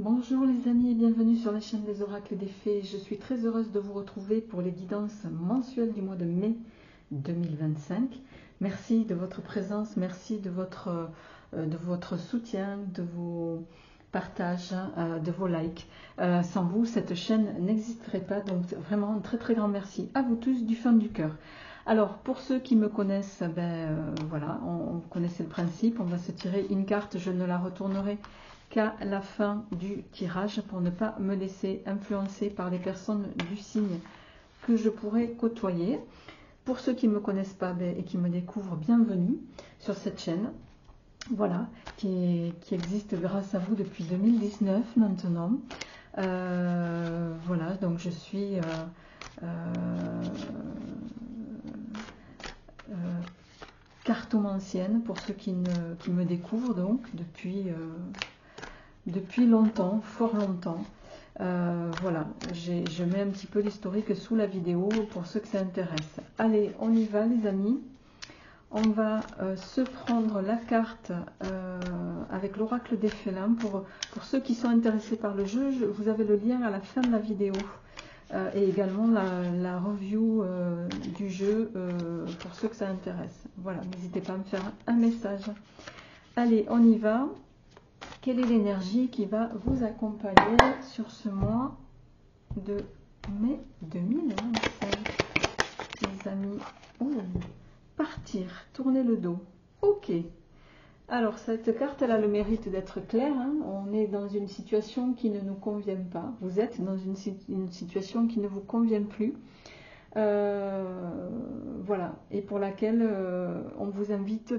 Bonjour les amis et bienvenue sur la chaîne des oracles et des fées. Je suis très heureuse de vous retrouver pour les guidances mensuelles du mois de mai 2025. Merci de votre présence, merci de votre soutien, de vos partages, de vos likes. Sans vous, cette chaîne n'existerait pas, donc vraiment un très très grand merci à vous tous du fond du cœur. Alors, pour ceux qui me connaissent, voilà, on connaissait le principe, on va se tirer une carte, je ne la retournerai qu'à la fin du tirage pour ne pas me laisser influencer par les personnes du signe que je pourrais côtoyer. Pour ceux qui ne me connaissent pas et qui me découvrent, bienvenue sur cette chaîne, voilà, qui existe grâce à vous depuis 2019 maintenant. Voilà, donc je suis cartomancienne pour ceux qui me découvrent donc depuis longtemps, fort longtemps. Voilà, je mets un petit peu l'historique sous la vidéo pour ceux que ça intéresse. Allez, on y va les amis. On va se prendre la carte avec l'oracle des félins. Pour ceux qui sont intéressés par le jeu, vous avez le lien à la fin de la vidéo. Et également la review du jeu pour ceux que ça intéresse. Voilà, n'hésitez pas à me faire un message. Allez, on y va. Quelle est l'énergie qui va vous accompagner sur ce mois de mai 2025, les amis? Oh, partir, tourner le dos. Ok. Alors, cette carte, elle a le mérite d'être claire. Hein. On est dans une situation qui ne nous convient pas. Vous êtes dans une situation qui ne vous convient plus. Voilà. Et pour laquelle on vous invite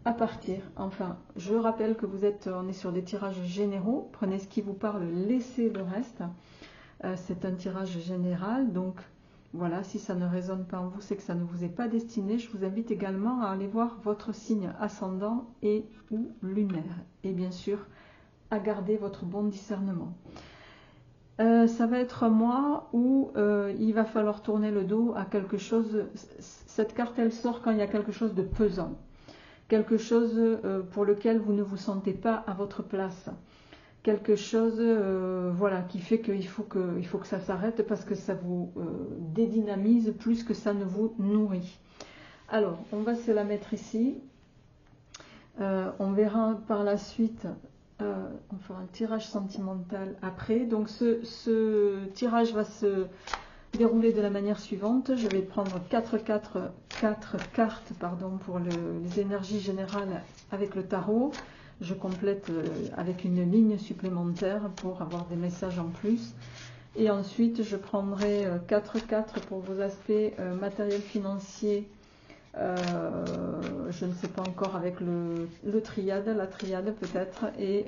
à partir. Enfin, je rappelle que on est sur des tirages généraux. Prenez ce qui vous parle, laissez le reste. C'est un tirage général. Donc, voilà, si ça ne résonne pas en vous, c'est que ça ne vous est pas destiné. Je vous invite également à aller voir votre signe ascendant et ou lunaire. Et bien sûr, à garder votre bon discernement. Ça va être un mois où il va falloir tourner le dos à quelque chose. Cette carte, elle sort quand il y a quelque chose de pesant. Quelque chose pour lequel vous ne vous sentez pas à votre place. Quelque chose voilà, qui fait qu'il faut que ça s'arrête parce que ça vous dédynamise plus que ça ne vous nourrit. Alors, on va se la mettre ici. On verra par la suite, on fera un tirage sentimental après. Donc ce tirage va se dérouler de la manière suivante. Je vais prendre 4 cartes pour les énergies générales avec le tarot. Je complète avec une ligne supplémentaire pour avoir des messages en plus. Et ensuite, je prendrai 4 pour vos aspects matériels, financiers. Je ne sais pas encore avec la triade peut-être. Et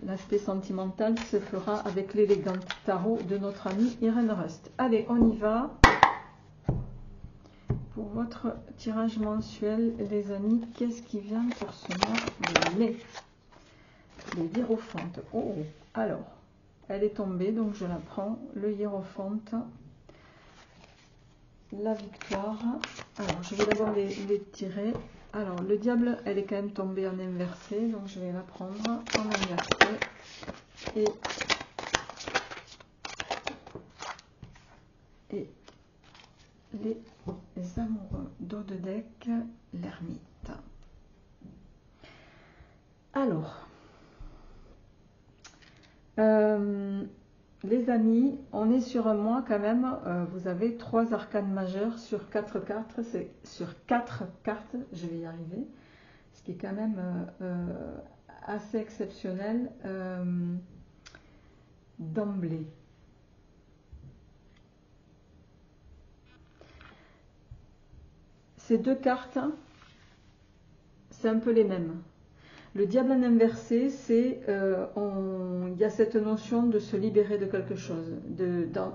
l'aspect sentimental se fera avec l'élégant tarot de notre amie Irène Rust. Allez, on y va. Pour votre tirage mensuel, les amis, qu'est-ce qui vient pour ce mois de mai? Le hiérophante. Oh, alors, elle est tombée, donc je la prends. Le hiérophante. La victoire. Alors, je vais d'abord les tirer. Alors, le diable, elle est quand même tombée en inversé, donc je vais la prendre en inversé. Et les amoureux d'eau de deck, l'ermite. Alors, les amis, on est sur un mois quand même, vous avez 3 arcanes majeures sur 4 cartes, c'est sur 4 cartes, je vais y arriver, ce qui est quand même assez exceptionnel d'emblée. Ces 2 cartes, c'est un peu les mêmes. Le diable en inversé, c'est il y a cette notion de se libérer de quelque chose,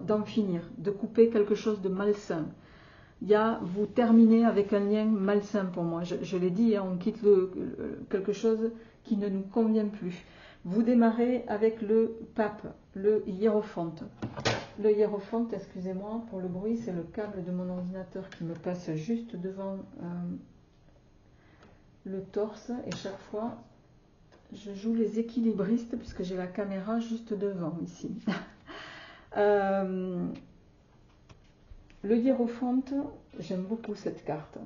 d'en finir, de couper quelque chose de malsain. Il y a, vous terminez avec un lien malsain pour moi. Je l'ai dit, hein, on quitte quelque chose qui ne nous convient plus. Vous démarrez avec le pape, le hiérophante. Le hiérophante, excusez-moi pour le bruit, c'est le câble de mon ordinateur qui me passe juste devant le torse et chaque fois je joue les équilibristes puisque j'ai la caméra juste devant ici. Le hiérophante, j'aime beaucoup cette carte.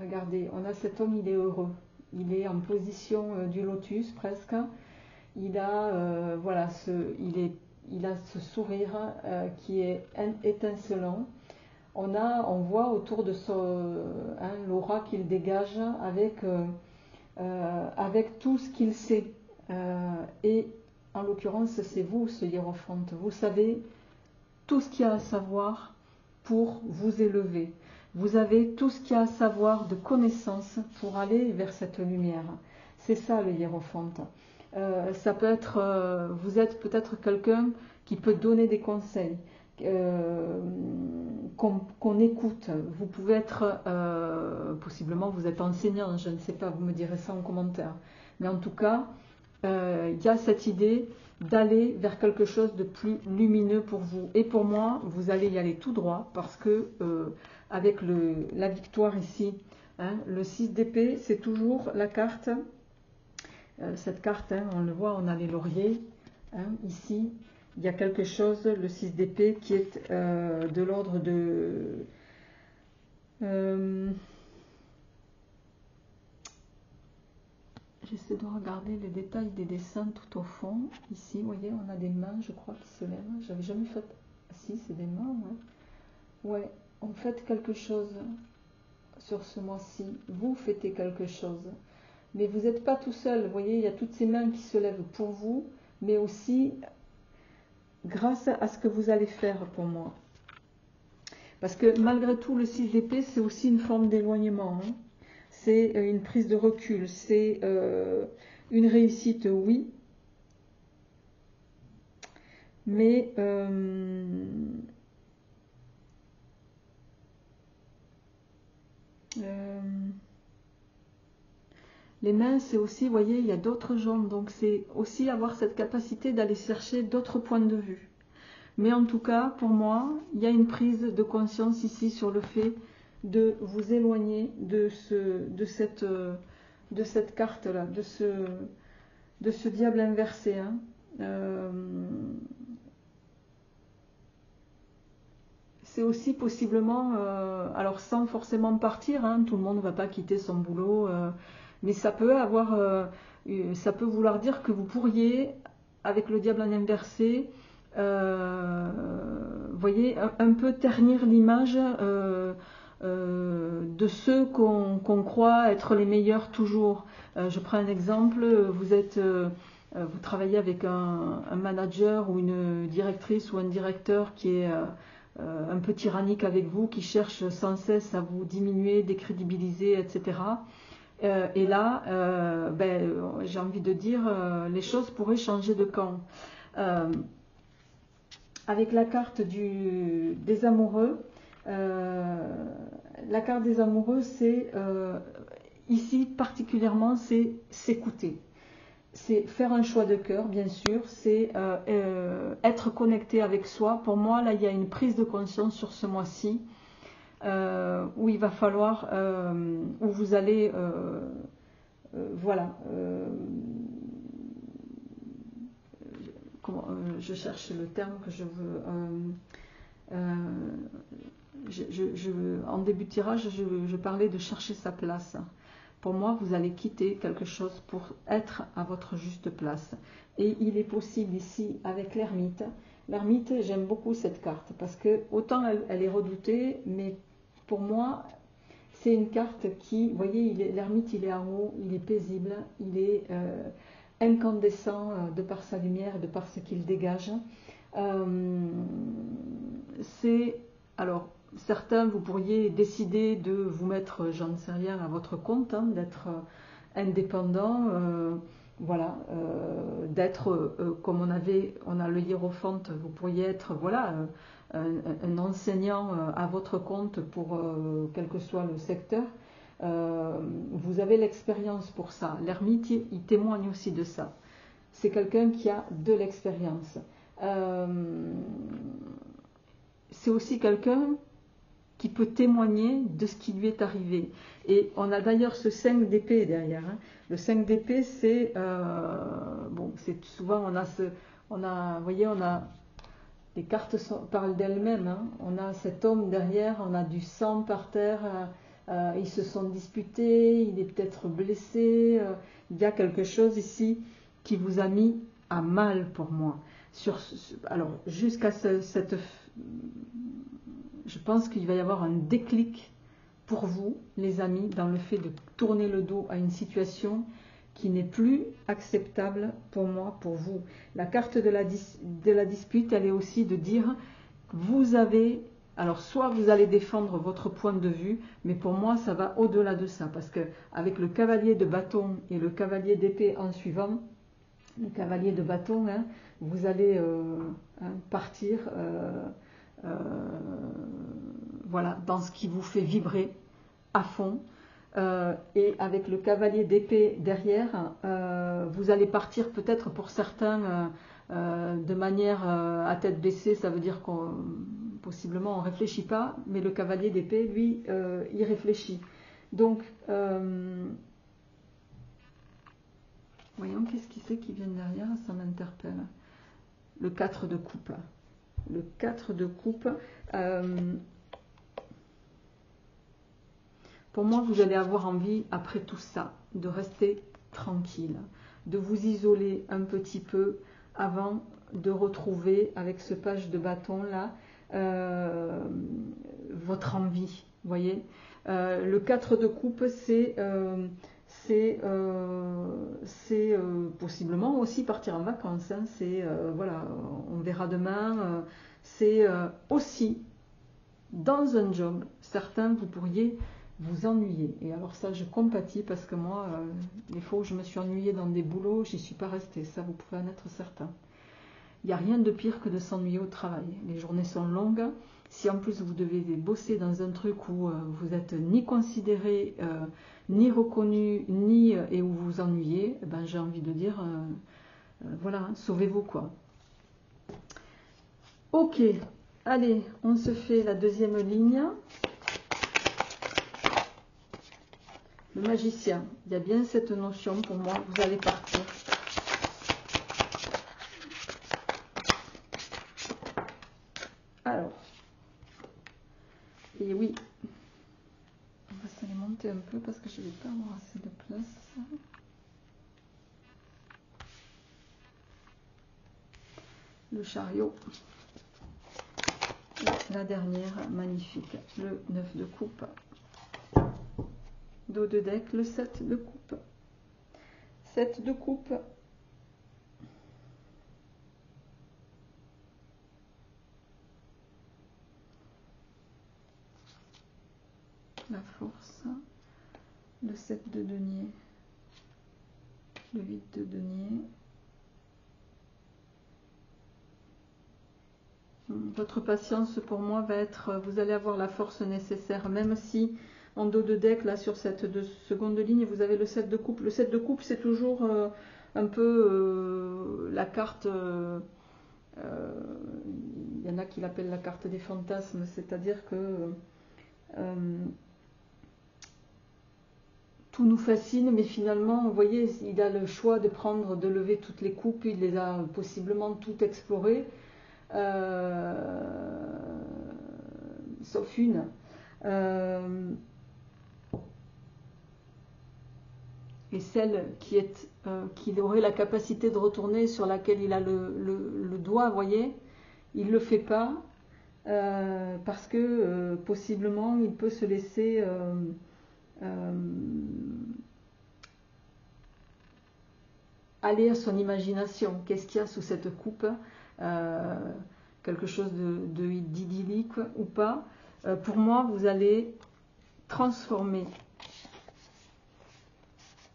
Regardez, on a cet homme, il est heureux. Il est en position du lotus presque. Il a, voilà, il a ce sourire qui est étincelant. On voit autour de l'aura qu'il dégage avec tout ce qu'il sait. Et en l'occurrence, c'est vous, ce hiérophante. Vous savez tout ce qu'il y a à savoir pour vous élever. Vous avez tout ce qu'il y a à savoir de connaissances pour aller vers cette lumière. C'est ça le hiérophante. Ça peut être, vous êtes peut-être quelqu'un qui peut donner des conseils, qu'on écoute. Vous pouvez être, possiblement vous êtes enseignant, je ne sais pas, vous me direz ça en commentaire. Mais en tout cas, il y a cette idée d'aller vers quelque chose de plus lumineux pour vous. Et pour moi, vous allez y aller tout droit parce que avec la victoire ici, hein, le 6 d'épée, c'est toujours la carte. Cette carte, hein, on le voit, on a les lauriers. Hein, ici, il y a quelque chose, le 6 d'épée, qui est de l'ordre de... J'essaie de regarder les détails des dessins tout au fond. Ici, vous voyez, on a des mains, je crois, qui se lèvent. J'avais jamais fait... Si, c'est des mains, ouais. Ouais, on fait quelque chose sur ce mois-ci. Vous fêtez quelque chose. Mais vous n'êtes pas tout seul. Vous voyez, il y a toutes ces mains qui se lèvent pour vous, mais aussi grâce à ce que vous allez faire pour moi. Parce que malgré tout, le 6 d'épée, c'est aussi une forme d'éloignement. Hein. C'est une prise de recul, c'est une réussite, oui. Mais les mains, c'est aussi, vous voyez, il y a d'autres jambes. Donc c'est aussi avoir cette capacité d'aller chercher d'autres points de vue. Mais en tout cas, pour moi, il y a une prise de conscience ici sur le fait de vous éloigner de cette carte-là, de ce diable inversé. Hein. C'est aussi possiblement, alors sans forcément partir, hein, tout le monde ne va pas quitter son boulot, mais ça peut ça peut vouloir dire que vous pourriez, avec le diable en inversé, voyez, un peu ternir l'image de ceux qu'on croit être les meilleurs toujours. Je prends un exemple, vous travaillez avec un manager ou une directrice ou un directeur qui est un peu tyrannique avec vous, qui cherche sans cesse à vous diminuer, décrédibiliser, etc. Et là, j'ai envie de dire, les choses pourraient changer de camp. Avec la carte des amoureux, la carte des amoureux, c'est ici particulièrement, c'est s'écouter. C'est faire un choix de cœur, bien sûr, c'est être connecté avec soi. Pour moi, là, il y a une prise de conscience sur ce mois-ci, où il va falloir, où vous allez, voilà, je cherche le terme que je veux. En début de tirage, je parlais de chercher sa place. Pour moi, vous allez quitter quelque chose pour être à votre juste place. Et il est possible ici avec l'ermite. L'ermite, j'aime beaucoup cette carte parce que autant elle est redoutée, mais pour moi, c'est une carte qui, vous voyez, l'ermite, il est en haut, il est paisible, il est incandescent de par sa lumière, de par ce qu'il dégage. Alors, certains, vous pourriez décider de vous mettre, j'en ne sais rien, à votre compte, hein, d'être indépendant, voilà, d'être, comme on a le hiérophante, vous pourriez être, voilà, un enseignant à votre compte pour quel que soit le secteur. Vous avez l'expérience pour ça. L'ermite, il témoigne aussi de ça. C'est quelqu'un qui a de l'expérience. C'est aussi quelqu'un qui peut témoigner de ce qui lui est arrivé. Et on a d'ailleurs ce 5 d'épée derrière. Hein. Le 5 d'épée, c'est bon, c'est souvent vous voyez, on a les cartes parlent d'elles-mêmes. Hein. On a cet homme derrière, on a du sang par terre. Ils se sont disputés, il est peut-être blessé. Il y a quelque chose ici qui vous a mis à mal pour moi. Alors jusqu'à cette, je pense qu'il va y avoir un déclic pour vous, les amis, dans le fait de tourner le dos à une situation qui n'est plus acceptable pour moi, pour vous. La carte de la dispute, elle est aussi de dire, vous avez, alors soit vous allez défendre votre point de vue, mais pour moi ça va au-delà de ça, parce que avec le cavalier de bâton et le cavalier d'épée en suivant, le cavalier de bâton, hein, vous allez partir voilà, dans ce qui vous fait vibrer à fond. Et avec le cavalier d'épée derrière, vous allez partir peut-être pour certains de manière à tête baissée, ça veut dire qu'on possiblement on ne réfléchit pas, mais le cavalier d'épée, lui, il réfléchit. Donc, voyons qu'est-ce qui c'est qui vient derrière, ça m'interpelle. Le 4 de coupe. Le 4 de coupe. Pour moi, vous allez avoir envie, après tout ça, de rester tranquille, de vous isoler un petit peu avant de retrouver, avec ce page de bâton là, votre envie. Vous voyez, le 4 de coupe, c'est possiblement aussi partir en vacances. Hein, c'est voilà, on verra demain. C'est aussi dans un job. Certains, vous pourriez vous ennuyer. Et alors ça, je compatis parce que moi, les fois où je me suis ennuyée dans des boulots, j'y suis pas restée. Ça, vous pouvez en être certain. Il n'y a rien de pire que de s'ennuyer au travail. Les journées sont longues. Si en plus vous devez bosser dans un truc où vous n'êtes ni considéré, ni reconnu, ni et où vous vous ennuyez, eh ben, j'ai envie de dire, voilà, hein, sauvez-vous quoi. Ok, allez, on se fait la deuxième ligne. Le magicien, il y a bien cette notion pour moi, vous allez partir. Alors, et oui, on va se les monter un peu parce que je ne vais pas avoir assez de place. Le chariot, et la dernière, magnifique, le 9 de coupe. Dos de deck, le 7 de coupe. 7 de coupe. La force. Le 7 de denier. Le 8 de denier. Votre patience pour moi va être, vous allez avoir la force nécessaire, même si en dos de deck, là sur cette seconde ligne, vous avez le 7 de coupe. Le 7 de coupe, c'est toujours un peu la carte, il y en a qui l'appellent la carte des fantasmes, c'est-à-dire que tout nous fascine, mais finalement, vous voyez, il a le choix de prendre, de lever toutes les coupes, il les a possiblement toutes explorées, sauf une. Et celle qui aurait la capacité de retourner, sur laquelle il a le doigt, vous voyez, il ne le fait pas, parce que possiblement il peut se laisser aller à son imagination. Qu'est-ce qu'il y a sous cette coupe, quelque chose d'idyllique ou pas. Pour moi, vous allez transformer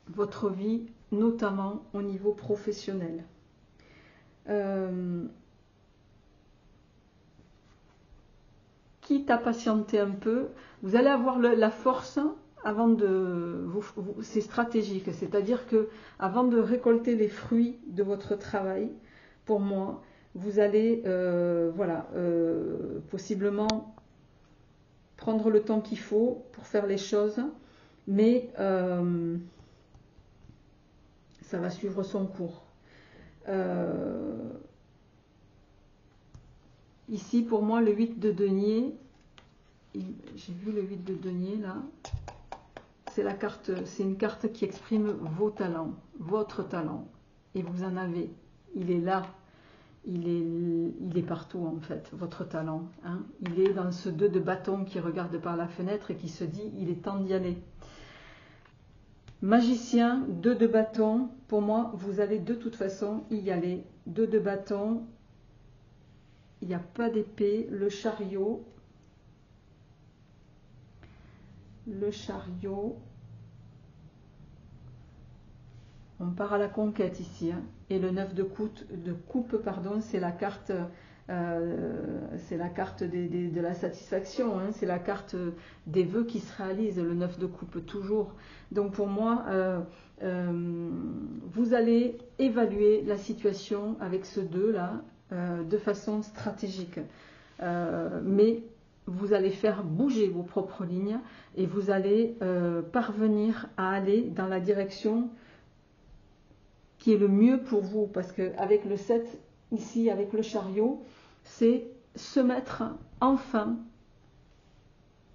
votre vie, notamment au niveau professionnel. Quitte à patienter un peu, vous allez avoir la force avant de c'est stratégique, c'est-à-dire que avant de récolter les fruits de votre travail, pour moi, vous allez voilà, possiblement prendre le temps qu'il faut pour faire les choses, mais ça va suivre son cours. Ici, pour moi, le 8 de denier, j'ai vu le 8 de denier là, c'est une carte qui exprime vos talents, votre talent, et vous en avez, il est là, il est partout en fait, votre talent, hein. Il est dans ce 2 de bâton qui regarde par la fenêtre et qui se dit, il est temps d'y aller. Magicien, 2 de bâton, pour moi, vous allez de toute façon y aller. 2 de bâton, il n'y a pas d'épée, le chariot, on part à la conquête ici, hein. Et le 9 de coupe, pardon, c'est la carte, de la satisfaction, hein. C'est la carte des vœux qui se réalisent, le 9 de coupe, toujours. Donc pour moi, vous allez évaluer la situation avec ce 2 là, de façon stratégique. Mais vous allez faire bouger vos propres lignes et vous allez parvenir à aller dans la direction qui est le mieux pour vous, parce qu'avec le 7, ici, avec le chariot, c'est se mettre enfin,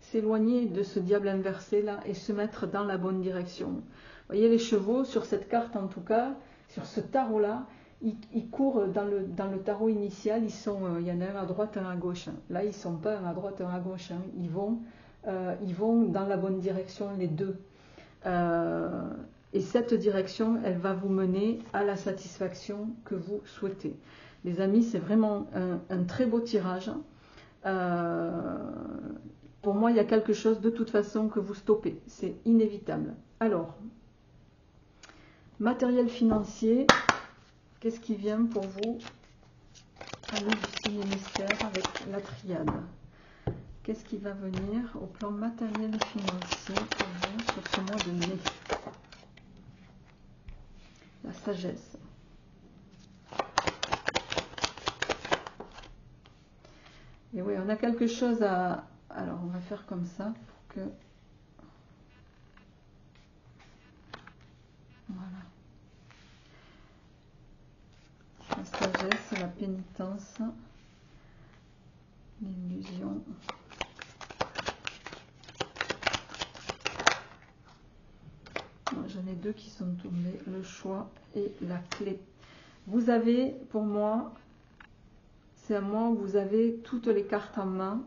s'éloigner de ce diable inversé là, et se mettre dans la bonne direction. Vous voyez les chevaux, sur cette carte en tout cas, sur ce tarot là, ils courent dans le tarot initial, il y en a un à droite, un à gauche. Là, ils ne sont pas un à droite, un à gauche, hein. Ils vont dans la bonne direction, les deux. Et cette direction, elle va vous mener à la satisfaction que vous souhaitez. Les amis, c'est vraiment un très beau tirage. Pour moi, il y a quelque chose de toute façon que vous stoppez. C'est inévitable. Alors, matériel financier, qu'est-ce qui vient pour vous? Amis du signe mystère avec la triade. Qu'est-ce qui va venir au plan matériel et financier pour vous sur ce mois de mai? La sagesse. Et oui, on a quelque chose à... Alors, on va faire comme ça pour que... Voilà. La sagesse, la pénitence, l'illusion. J'en ai 2 qui sont tombés, le choix et la clé. Vous avez, pour moi, c'est à moi, vous avez toutes les cartes en main.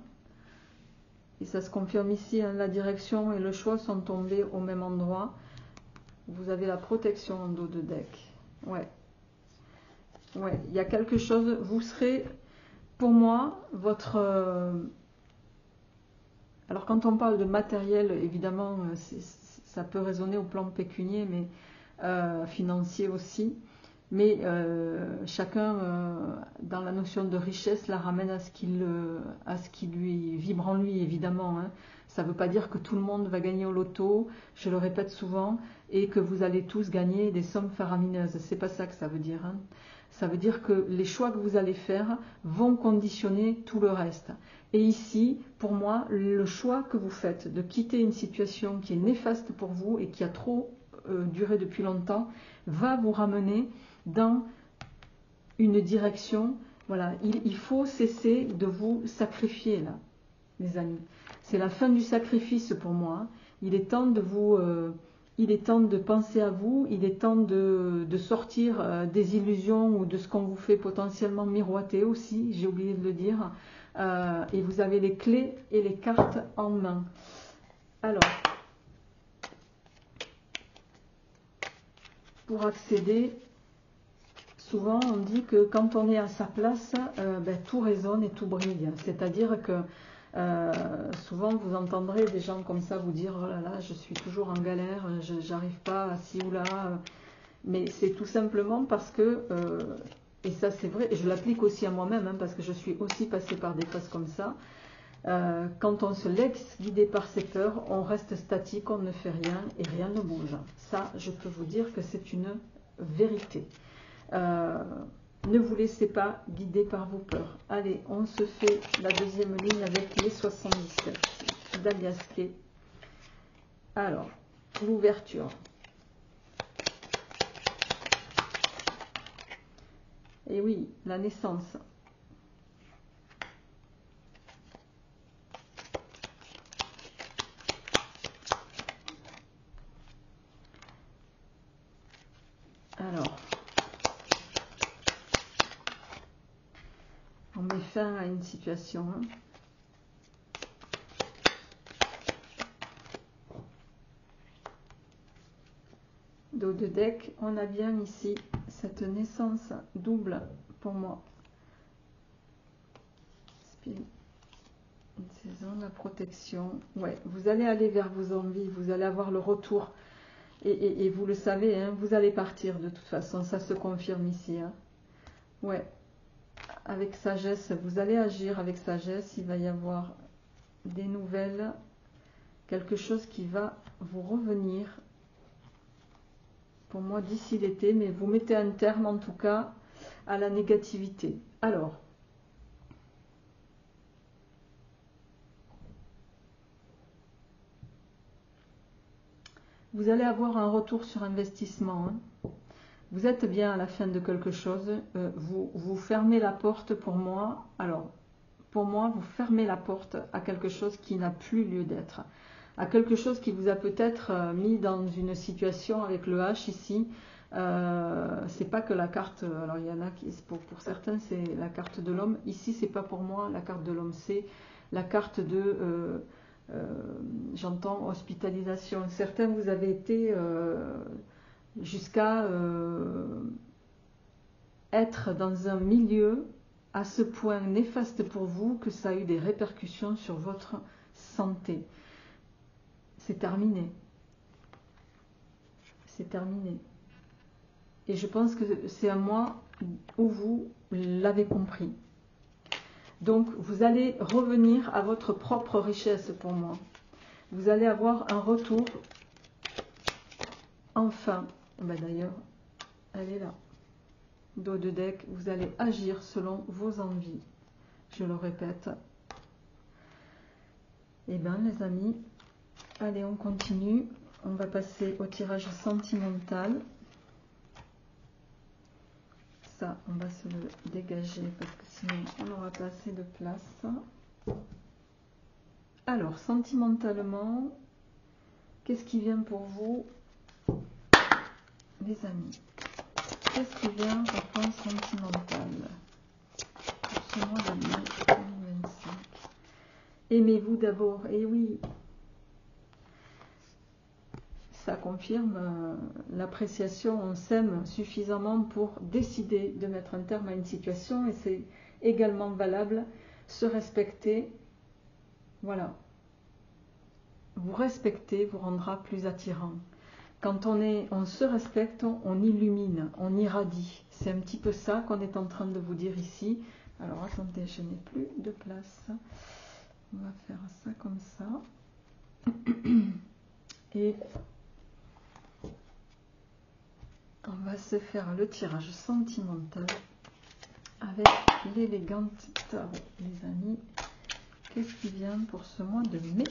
Et ça se confirme ici, hein, la direction et le choix sont tombés au même endroit. Vous avez la protection en dos de deck. Ouais. Ouais, il y a quelque chose, vous serez, pour moi, votre... Alors quand on parle de matériel, évidemment, ça peut résonner au plan pécunier, mais financier aussi. Mais chacun, dans la notion de richesse, la ramène à ce qui lui vibre en lui, évidemment, hein. Ça ne veut pas dire que tout le monde va gagner au loto, je le répète souvent, et que vous allez tous gagner des sommes faramineuses. C'est pas ça que ça veut dire, hein. Ça veut dire que les choix que vous allez faire vont conditionner tout le reste. Et ici, pour moi, le choix que vous faites de quitter une situation qui est néfaste pour vous et qui a trop duré depuis longtemps, va vous ramener dans une direction. Voilà, il faut cesser de vous sacrifier là, les amis. C'est la fin du sacrifice pour moi. Il est temps de vous... il est temps de penser à vous, il est temps de sortir des illusions ou de ce qu'on vous fait potentiellement miroiter aussi, j'ai oublié de le dire. Et vous avez les clés et les cartes en main. Alors, pour accéder, souvent on dit que quand on est à sa place, tout résonne et tout brille. C'est-à-dire que souvent vous entendrez des gens comme ça vous dire « Oh là là, je suis toujours en galère, j'arrive pas à ci ou là ». Mais c'est tout simplement parce que, et ça c'est vrai, et je l'applique aussi à moi-même, hein, parce que je suis aussi passée par des phases comme ça, quand on se laisse guider par ses peurs, on reste statique, on ne fait rien et rien ne bouge. Ça, je peux vous dire que c'est une vérité. Ne vous laissez pas guider par vos peurs. Allez, on se fait la deuxième ligne avec les 77. d'Aliasqué. Alors, l'ouverture. Et oui, la naissance. Alors, on met fin à une situation. Hein. Dos de deck, on a bien ici cette naissance double pour moi. Une saison, la protection. Ouais, vous allez aller vers vos envies, vous allez avoir le retour. Et vous le savez, hein, vous allez partir de toute façon, ça se confirme ici. Hein. Ouais, avec sagesse, vous allez agir avec sagesse, il va y avoir des nouvelles, quelque chose qui va vous revenir, pour moi d'ici l'été, mais vous mettez un terme en tout cas à la négativité. Alors, vous allez avoir un retour sur investissement. Hein. Vous êtes bien à la fin de quelque chose. Vous fermez la porte pour moi. Alors, pour moi, vous fermez la porte à quelque chose qui n'a plus lieu d'être. À quelque chose qui vous a peut-être mis dans une situation avec le H ici. C'est pas que la carte. Alors, il y en a qui, pour certains, c'est la carte de l'homme. Ici, c'est pas pour moi la carte de l'homme. C'est la carte de. J'entends hospitalisation. Certains, vous avez été jusqu'à être dans un milieu à ce point néfaste pour vous que ça a eu des répercussions sur votre santé. C'est terminé. C'est terminé. Et je pense que c'est un mois où vous l'avez compris. Donc, vous allez revenir à votre propre richesse pour moi. Vous allez avoir un retour. Enfin, ben d'ailleurs, elle est là. Dos de deck, vous allez agir selon vos envies. Je le répète. Eh bien, les amis, allez, on continue. On va passer au tirage sentimental. Ça, on va se le dégager parce que sinon, on n'aura pas assez de place. Alors, sentimentalement, qu'est-ce qui vient pour vous, les amis? Qu'est-ce qui vient au plan sentimental pour ce mois de mai 2025? Aimez-vous d'abord, et oui, ça confirme l'appréciation, on s'aime suffisamment pour décider de mettre un terme à une situation, et c'est également valable, se respecter, voilà, vous respecter vous rendra plus attirant. Quand on se respecte, on illumine, on irradie. C'est un petit peu ça qu'on est en train de vous dire ici. Alors attendez, je n'ai plus de place. On va faire ça comme ça. Et on va se faire le tirage sentimental avec l'élégante tarot, les amis. Qu'est-ce qui vient pour ce mois de mai?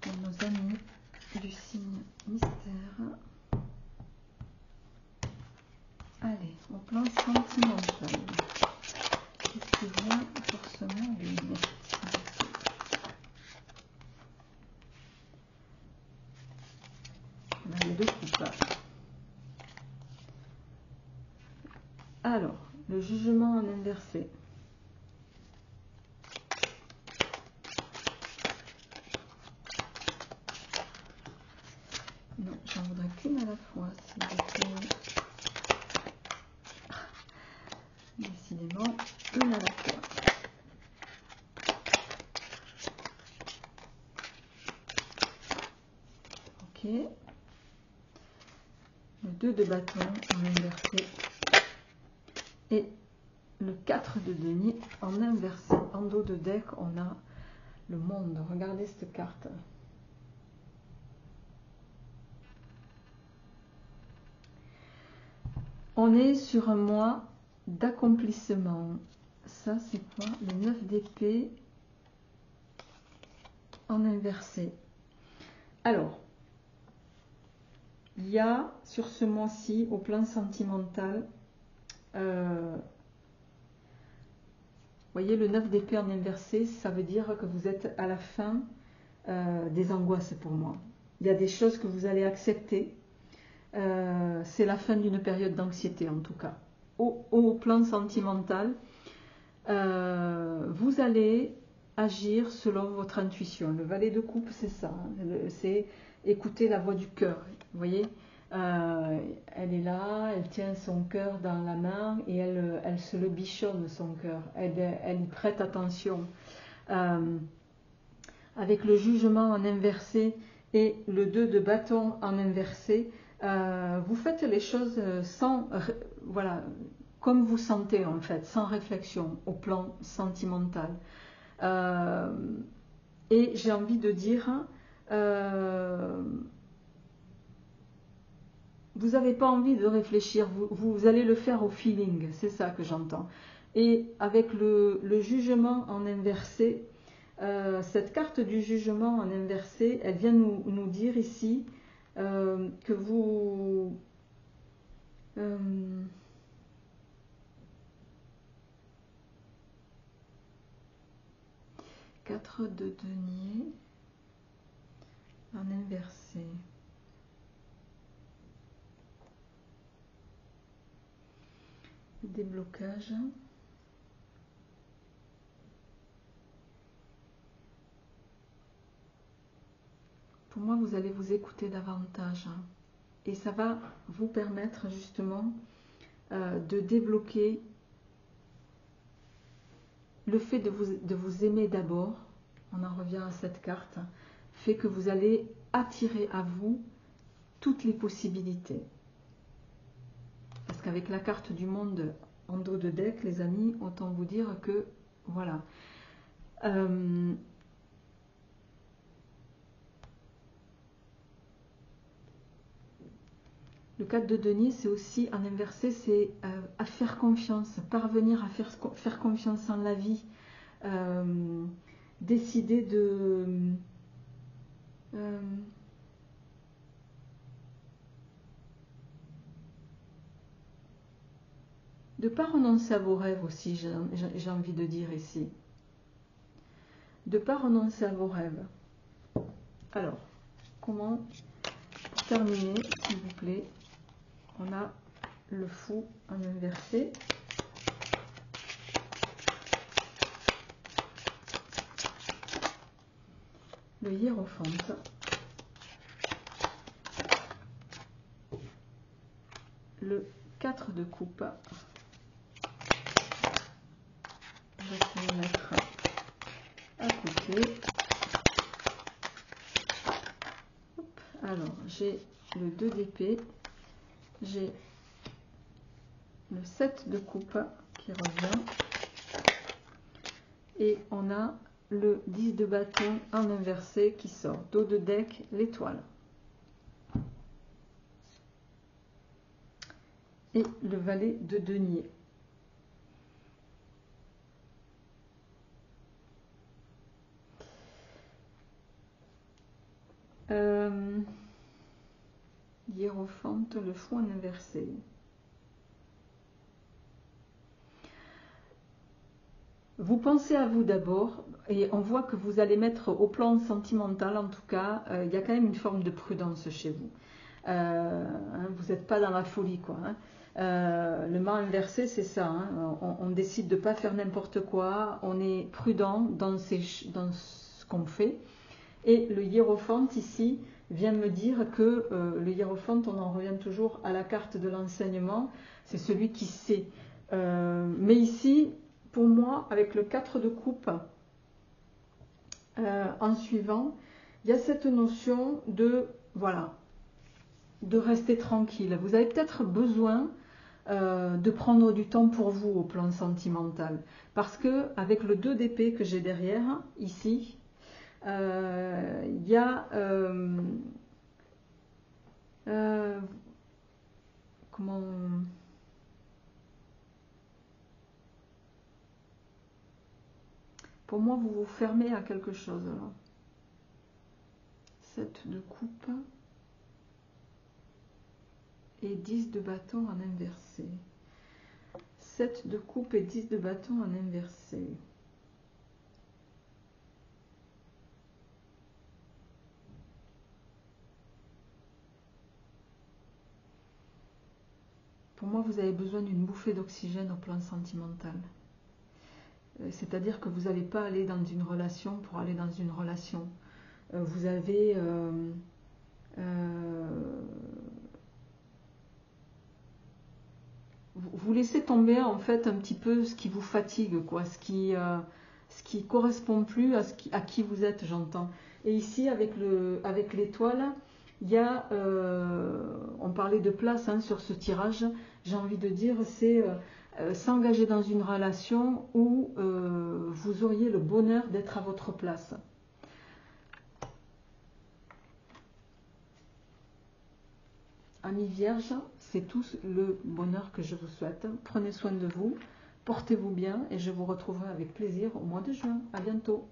Pour nos amis du signe mystère. Allez, au plan sentimental, qu'est-ce qui vient pour ce mois de mai? On a les deux coupes. Alors, le jugement en inversé. Non, j'en voudrais qu'une à la fois, s'il vous plaît. Décidément, une à la fois. Ok. Le 2 de bâton en inversé. Et le 4 de denier en inversé. En dos de deck, on a le monde. Regardez cette carte. On est sur un mois d'accomplissement. Ça, c'est quoi? Le 9 d'épée en inversé. Alors, il y a sur ce mois-ci, au plan sentimental, vous voyez le 9 d'épée en inversé, ça veut dire que vous êtes à la fin des angoisses pour moi. Il y a des choses que vous allez accepter. C'est la fin d'une période d'anxiété en tout cas. Au plan sentimental, vous allez agir selon votre intuition. Le valet de coupe, c'est ça. C'est écouter la voix du cœur. Vous voyez, elle est là, elle tient son cœur dans la main et elle se le bichonne, son cœur. Elle y prête attention. Avec le jugement en inversé et le 2 de bâton en inversé, vous faites les choses sans, voilà, comme vous sentez en fait, sans réflexion au plan sentimental. Et j'ai envie de dire, vous n'avez pas envie de réfléchir, vous allez le faire au feeling, c'est ça que j'entends. Et avec le jugement en inversé, cette carte du jugement en inversé, elle vient nous dire ici que vous... 4 de denier en inversé. Déblocage. Pour moi, vous allez vous écouter davantage. Et ça va vous permettre justement de débloquer le fait de vous aimer d'abord. On en revient à cette carte. Fait que vous allez attirer à vous toutes les possibilités. Parce qu'avec la carte du monde en dos de deck, les amis, autant vous dire que, voilà. Le 4 de denier, c'est aussi, en inversé, c'est à faire confiance, parvenir à faire confiance en la vie, décider de... de ne pas renoncer à vos rêves aussi, j'ai envie de dire ici. De ne pas renoncer à vos rêves. Alors, comment, pour terminer, s'il vous plaît, on a le fou en inversé. Le hiérophante. Le 4 de coupe. Je vais le mettre à côté. Hop. Alors, j'ai le 2 d'épée. J'ai le 7 de coupe qui revient. Et on a le 10 de bâton en inversé qui sort. Dos de deck, l'étoile. Et le valet de denier. Hiérophante, le fou en inversé. Vous pensez à vous d'abord, et on voit que vous allez mettre au plan sentimental, en tout cas, il y a quand même une forme de prudence chez vous. Vous n'êtes pas dans la folie, quoi. Le mât inversé, c'est ça. On décide de ne pas faire n'importe quoi, on est prudent dans ce qu'on fait. Et le hiérophante, ici, vient me dire que le hiérophante, on en revient toujours à la carte de l'enseignement, c'est celui qui sait. Mais ici, pour moi, avec le 4 de coupe, en suivant, il y a cette notion de, voilà, de rester tranquille. Vous avez peut-être besoin de prendre du temps pour vous au plan sentimental. Parce que avec le 2 d'épée que j'ai derrière, ici, il y a... comment... Pour moi, vous vous fermez à quelque chose là. 7 de coupe et 10 de bâton en inversé. 7 de coupe et 10 de bâton en inversé. Pour moi, vous avez besoin d'une bouffée d'oxygène au plan sentimental. C'est-à-dire que vous n'allez pas aller dans une relation pour aller dans une relation. Vous avez... vous laissez tomber en fait un petit peu ce qui vous fatigue, quoi, ce qui correspond plus à qui vous êtes, j'entends. Et ici, avec l'étoile, il y a... on parlait de place hein, sur ce tirage, j'ai envie de dire, c'est... s'engager dans une relation où vous auriez le bonheur d'être à votre place. Amis vierges, c'est tout le bonheur que je vous souhaite. Prenez soin de vous, portez-vous bien et je vous retrouverai avec plaisir au mois de juin. À bientôt.